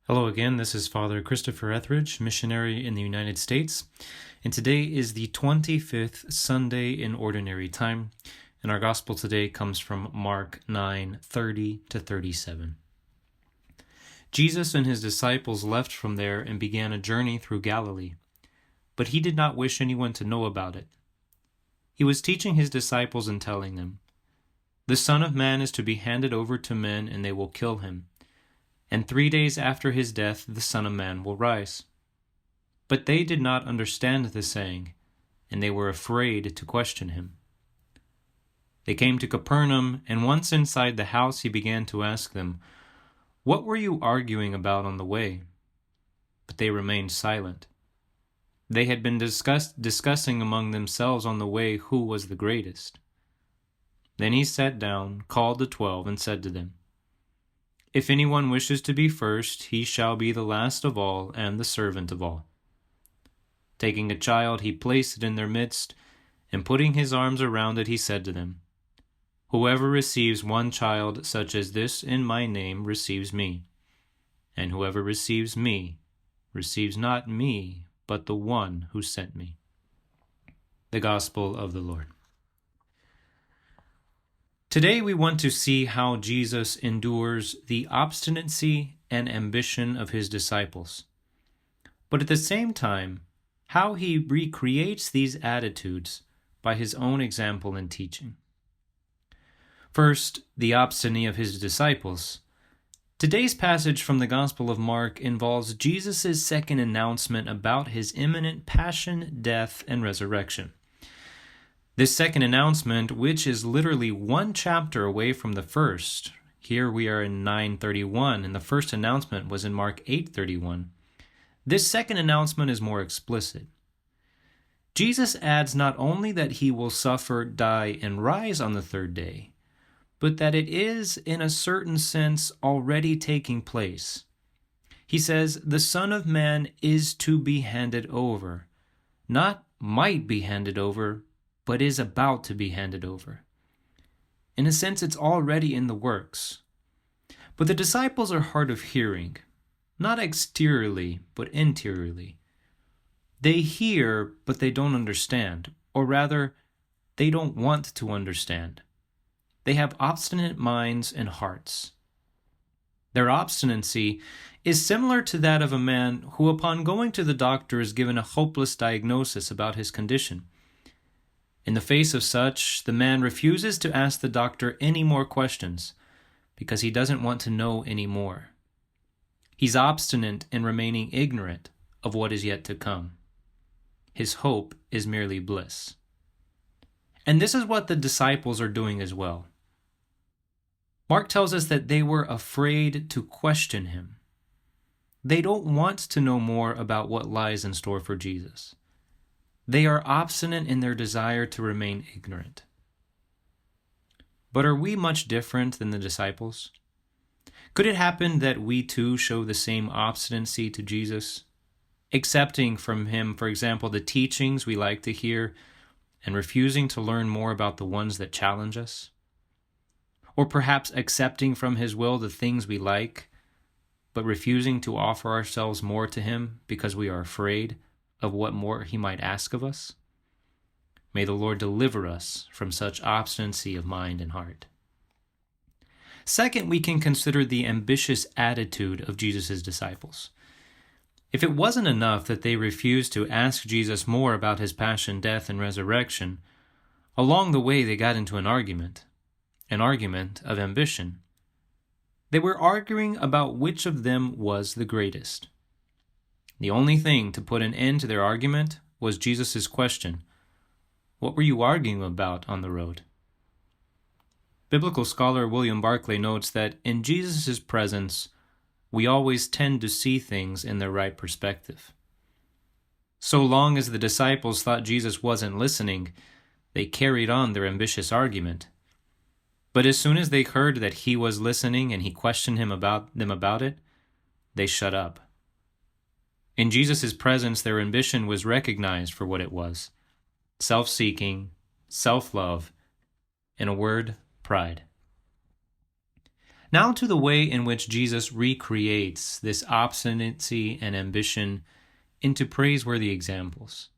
Hello again, this is Father Christopher Etheridge, missionary in the United States, and today is the 25th Sunday in Ordinary Time, and our Gospel today comes from Mark 9:30-37. Jesus and his disciples left from there and began a journey through Galilee, but he did not wish anyone to know about it. He was teaching his disciples and telling them, "The Son of Man is to be handed over to men, and they will kill him. And 3 days after his death the Son of Man will rise." But they did not understand the saying, and they were afraid to question him. They came to Capernaum, and once inside the house he began to ask them, "What were you arguing about on the way?" But they remained silent. They had been discussing among themselves on the way who was the greatest. Then he sat down, called the 12, and said to them, "If anyone wishes to be first, he shall be the last of all and the servant of all." Taking a child, he placed it in their midst, and putting his arms around it, he said to them, "Whoever receives one child such as this in my name receives me, and whoever receives me receives not me, but the one who sent me." The Gospel of the Lord. Today we want to see how Jesus endures the obstinacy and ambition of his disciples, but at the same time, how he recreates these attitudes by his own example and teaching. First, the obstinacy of his disciples. Today's passage from the Gospel of Mark involves Jesus' second announcement about his imminent passion, death, and resurrection. This second announcement, which is literally one chapter away from the first, here we are in 9:31, and the first announcement was in Mark 8:31. This second announcement is more explicit. Jesus adds not only that he will suffer, die, and rise on the third day, but that it is, in a certain sense, already taking place. He says, the Son of Man is to be handed over, not might be handed over, but is about to be handed over. In a sense, it's already in the works. But the disciples are hard of hearing, not exteriorly, but interiorly. They hear, but they don't understand, or rather, they don't want to understand. They have obstinate minds and hearts. Their obstinacy is similar to that of a man who, upon going to the doctor, is given a hopeless diagnosis about his condition. In the face of such, the man refuses to ask the doctor any more questions because he doesn't want to know any more. He's obstinate in remaining ignorant of what is yet to come. His hope is merely bliss. And this is what the disciples are doing as well. Mark tells us that they were afraid to question him. They don't want to know more about what lies in store for Jesus. They are obstinate in their desire to remain ignorant. But are we much different than the disciples? Could it happen that we too show the same obstinacy to Jesus, accepting from him, for example, the teachings we like to hear and refusing to learn more about the ones that challenge us? Or perhaps accepting from his will the things we like, but refusing to offer ourselves more to him because we are afraid of what more he might ask of us? May the Lord deliver us from such obstinacy of mind and heart. Second, we can consider the ambitious attitude of Jesus' disciples. If it wasn't enough that they refused to ask Jesus more about his passion, death, and resurrection, along the way they got into an argument of ambition. They were arguing about which of them was the greatest. The only thing to put an end to their argument was Jesus' question, "What were you arguing about on the road?" Biblical scholar William Barclay notes that in Jesus' presence, we always tend to see things in their right perspective. So long as the disciples thought Jesus wasn't listening, they carried on their ambitious argument. But as soon as they heard that he was listening and he questioned them about it, they shut up. In Jesus' presence, their ambition was recognized for what it was: self-seeking, self-love, in a word, pride. Now to the way in which Jesus recreates this obstinacy and ambition into praiseworthy examples.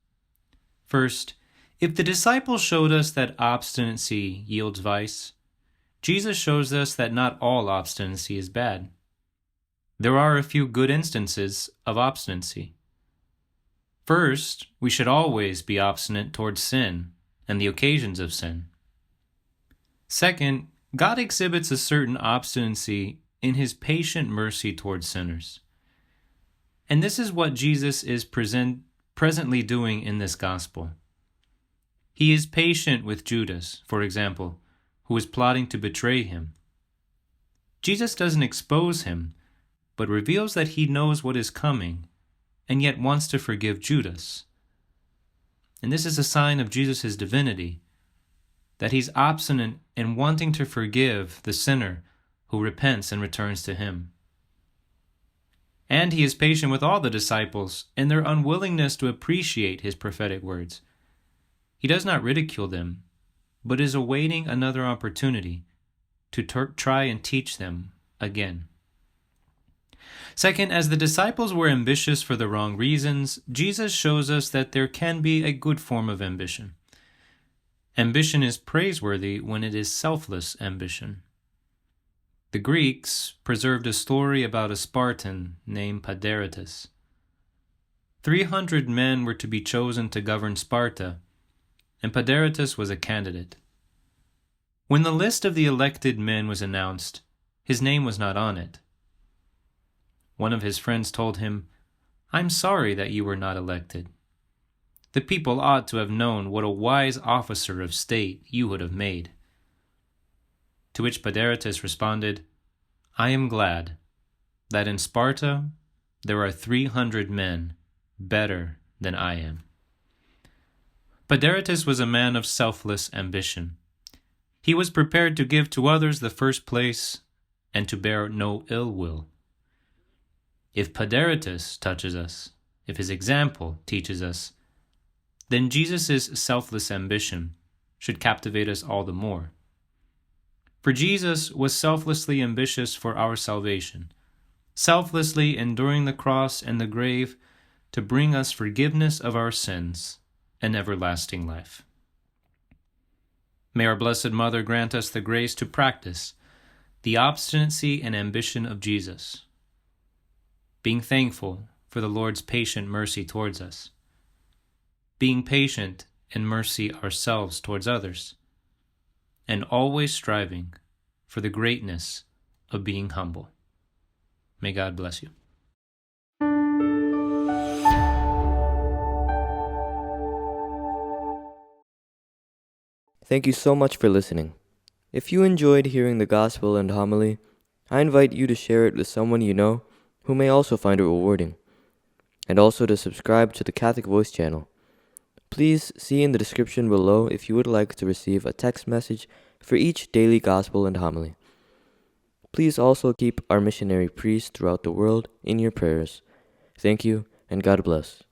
First, if the disciples showed us that obstinacy yields vice, Jesus shows us that not all obstinacy is bad. There are a few good instances of obstinacy. First, we should always be obstinate towards sin and the occasions of sin. Second, God exhibits a certain obstinacy in his patient mercy towards sinners. And this is what Jesus is presently doing in this gospel. He is patient with Judas, for example, who is plotting to betray him. Jesus doesn't expose him, but reveals that he knows what is coming, and yet wants to forgive Judas. And this is a sign of Jesus' divinity, that he's obstinate in wanting to forgive the sinner who repents and returns to him. And he is patient with all the disciples in their unwillingness to appreciate his prophetic words. He does not ridicule them, but is awaiting another opportunity to try and teach them again. Second, as the disciples were ambitious for the wrong reasons, Jesus shows us that there can be a good form of ambition. Ambition is praiseworthy when it is selfless ambition. The Greeks preserved a story about a Spartan named Paderitus. 300 men were to be chosen to govern Sparta, and Paderitus was a candidate. When the list of the elected men was announced, his name was not on it. One of his friends told him, "I'm sorry that you were not elected. The people ought to have known what a wise officer of state you would have made." To which Paderitus responded, "I am glad that in Sparta there are 300 men better than I am." Paderitus was a man of selfless ambition. He was prepared to give to others the first place and to bear no ill will. If Paderitus touches us, if his example teaches us, then Jesus' selfless ambition should captivate us all the more. For Jesus was selflessly ambitious for our salvation, selflessly enduring the cross and the grave to bring us forgiveness of our sins and everlasting life. May our Blessed Mother grant us the grace to practice the obstinacy and ambition of Jesus, being thankful for the Lord's patient mercy towards us, being patient in mercy ourselves towards others, and always striving for the greatness of being humble. May God bless you. Thank you so much for listening. If you enjoyed hearing the gospel and homily, I invite you to share it with someone you know who may also find it rewarding, and also to subscribe to the Catholic Voice channel. Please see in the description below if you would like to receive a text message for each daily gospel and homily. Please also keep our missionary priests throughout the world in your prayers. Thank you, and God bless.